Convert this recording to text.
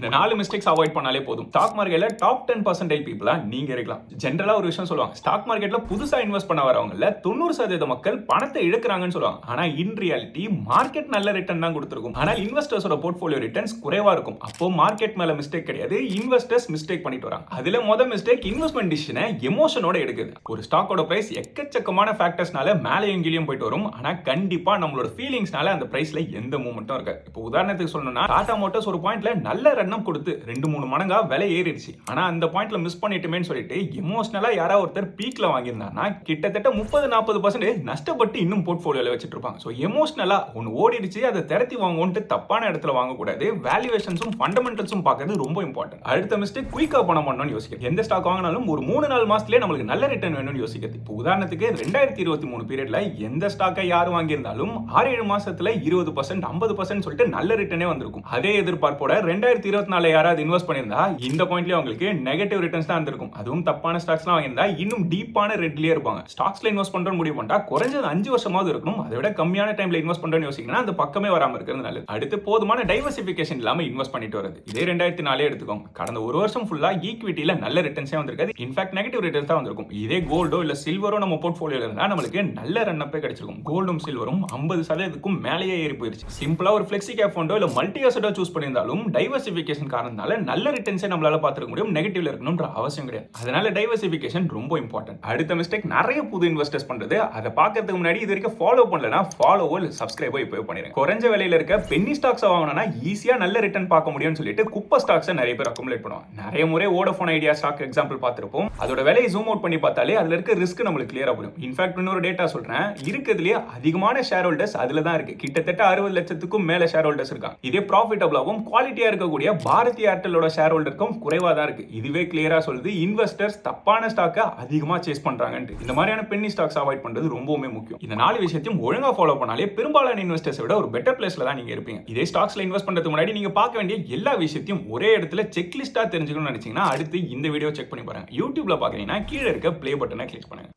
இந்த 4 mistakes avoid பண்ணாலே போதும். ஸ்டாக் மார்க்கெட்ல டாப் 10% பீப்புளா நீங்க இருக்கலாம். ஜெனரலா ஒரு விஷயம் சொல்லுவாங்க, ஸ்டாக் மார்க்கெட்ல புதுசா இன்வெஸ்ட் பண்ண வரவங்கல 90% மக்கள் பணத்தை இழக்குறாங்கன்னு சொல்லுவாங்க. ஆனா இன் ரியாலிட்டி மார்க்கெட் நல்ல ரிட்டர்ன் தான் கொடுத்திருக்கும். ஆனா இன்வெஸ்டர்ஸோட போர்ட்ஃபோலியோ ரிட்டர்ன்ஸ் குறைவா இருக்கும். அப்போ மார்க்கெட் மேல மிஸ்டேக் கிடையாது, இன்வெஸ்டர்ஸ் மிஸ்டேக் பண்ணிட்டு வராங்க. அதுல முதல் மிஸ்டேக் இன்வெஸ்ட்மென்ட் டிசிஷனை எமோஷனோட எடுக்குது. ஒரு ஸ்டாக்கோட பிரைஸ் எக்கச்சக்கமான ஃபேக்டர்ஸ்னால மேலேயும் கீழயும் போயிட்டு வரும். ஆனா கண்டிப்பா நம்மளோட ஃபீலிங்ஸ்னால அந்த பிரைஸ்ல எந்த மூவ்மெண்ட்டும் இருக்காது. இப்போ உதாரணத்துக்கு சொல்லணும்னா டாடா மோட்டார்ஸ் ஒரு பாயிண்ட்ல நல்ல ரன்னம் கொடுத்து 2-3 மடங்கா விலை ஏறிடுச்சு. ஆனா அந்த பாயிண்ட்ல மிஸ் பண்ணிட்டுமேன்னு சொல்லிட்டு எமோஷனலா யாராவது ஒருத்தர் பீக்ல வாங்கியிருந்தாங்கன்னா கிட்டத்தட்ட 30-40% நஷ்டப்பட்டு இன்னும் போர்ட்ஃபோலியோல வச்சிட்டு இருப்பாங்க. சோ எமோஷனலா ஒன்னு ஓடிடுச்சு, அதை திரட்டி வாங்குவோம்னு தப்பான இடத்துல வாங்கக்கூடாது. வேல்யூவேஷன்ஸும் ஃபண்டமெண்டல்ஸும் பார்க்கிறது ரொம்ப இம்பார்ட்டன்ட். அடுத்த மிஸ்டேக் குயிக்கா பணம் பண்ணணும்னு யோசிக்கிறது. எந்த ஸ்டாக் வாங்கினாலும் ஒரு 3-4 மாசத்துலயே நமக்கு நல்ல ரிட்டர்ன் வேணும்னு யோசிக்கிறது. இப்போ உதாரணத்துக்கு 2023 பீரியட்ல எந்த ஸ்டாக்கை யார் வாங்கியிருந்தாலும் 6-7 மாசத்துல 20% 50% சொல்லிட்டு நல்ல ரிட்டர்னே வந்திருக்கும். அதே எதிர்பார்ப்போட 2024 யாராவது இன்வெஸ்ட் பண்ணியிருந்தா இந்த பாயிண்ட்லயே உங்களுக்கு நெகட்டிவ் ரிட்டர்ன்ஸ் தான் இருந்திருக்கும். அதுவும் தப்பான ஸ்டாக்ஸ்லாம் வாங்கியிருந்தா இன்னும் டீப்பான ரெட்லயே இருப்பாங்க. ஸ்டாக்ஸ்ல இன்வெஸ்ட் பண்றோம் முடிவு பண்ணிட்டா குறைஞ்சது 5 வருஷமாவது இருக்கணும். அதை விட கம்மியான டைம்ல இன்வெஸ்ட் பண்றோம்னு யோசிக்கணும். அந்த பக்கமே வராம இருக்கிறது நல்லது. அடுத்து போதுமான டைவர்சிஃபிகேஷன் இல்லாம இன்வெஸ்ட் பண்ணிட்டு வருது. இதே 2004 எடுத்துக்கோங்க. கடந்த ஒரு வருஷம் ஃபுல்லா ஈக்விட்டில நல்ல ரிட்டர்ன்ஸே வந்திருக்காது. இன்ஃபேக்ட் நெகட்டிவ் ரிட்டர்ன்ஸ் தான் வந்திருக்கும். இதே கோல்டோ இல்ல சில்வரோ நம்ம போர்ட்ஃபோலியோல இருந்தா நம்மளுக்கு நல்ல ரன் அப்பே கிடைச்சிருக்கும். கோல்டும் சில்வரும் 50%க்கும் மேலேயே ஏறி போயிருச்சு. சிம்பிளா ஒரு ஃப்ளெக்ஸி கேப் ஃபண்டோ இல்ல மல்டி அசெட்டோ சூஸ் பண்ணியிருந்தாலும் டைவர்சிஃபிகேஷன் காரணத்தால நல்ல ரிட்டர்ன்ஸே நம்மளால பார்த்துக்க முடியும். நெகட்டிவ்ல இருக்கணும்ன்ற அவசியம் கிடையாது. அதனால டைவர்சிஃபிகேஷன் ரொம்ப இம்பார்ட்டன்ட். அடுத்த மிஸ்டேக் நிறைய புது இன்வெஸ்டர்ஸ் பண்றது. அதை பார்க்கறதுக்கு முன்னாடி இது வரைக்கும் ஃபாலோ பண்ணலனா ஃபாலோவோ இல்ல சப்ஸ்கிரைபோ இப்போ பண்ணிருங்க. குறைஞ்ச விலையில இருக்க பென்னி ஸ்டாக்ஸ் வாங்கணும்னா ஈஸியா நல்ல ரிட்டர்ன் பார்க்க முடியும்னு சொல்லிட்டு குப்பை ஸ்டாக்ஸ் நிறைய பேர் அக்குமுலேட் பண்ணுவாங்க. நிறைய முறை வோடஃபோன் ஐடியா ஸ்டாக் எக்ஸாம்பிள் பார்த்திருப்போம். அதோட விலையை ஜூம் அவுட் பண்ணி பார்த்தாலே அதுல இருக்க ரிஸ்க் நம்மளுக்கு கிளியரா புரியும். இன்ஃபேக்ட் இன்னொரு டேட்டா சொல்றேன், இருக்கிறதுலயே அதிகமான ஷேர் ஹோல்டர்ஸ் அதுல தான் இருக்கு. கிட்டத்தட்ட 60 லட்சத்துக்கும் மேல ஷேர் ஹோல்டர்ஸ் இருக்காங்க. இதே ப்ராஃபிட்டபிளாவும் குவாலிட்டியா இருக்கக்கூடிய பாரதி ஏர்டெலோட ஷேர் ஹோல்டருக்கும் குறைவா தான் இருக்கு. இதுவே கிளியரா சொல்லுது இன்வெஸ்டர்ஸ் தப்பான ஸ்டாக்கை அதிகமா சேஸ் பண்றாங்கன்னு. இந்த மாதிரியான பென்னி ஸ்டாக்ஸ் அவாய்ட் பண்றது ரொம்பவே முக்கியம். இந்த 4 விஷயத்தையும் ஒழுங்கா ஃபாலோ பண்ணாலே பெரும்பாலான இன்வெஸ்டர்ஸ் விட ஒரு பெட்டர் பிளேஸ்ல தான் நீங்க இருப்பீங்க. இதே ஸ்டாக்ஸ்ல இன்வெஸ்ட் பண்றதுக்கு முன்னாடி நீங்க பார்க்க வேண்டிய எல்லா விஷயத்தையும் ஒரே இடத்துல செக்லிஸ்டா தெரிஞ்சுக்கணும்னு நினைச்சீங்கன்னா அடுத்து இந்த வீடியோ செக் பண்ணி பாருங்க. யூடியூப்ல பாக்குறீங்கன்னா கீழே இருக்க ப்ளே பட்டனை கிளிக் பண்ணுங்க.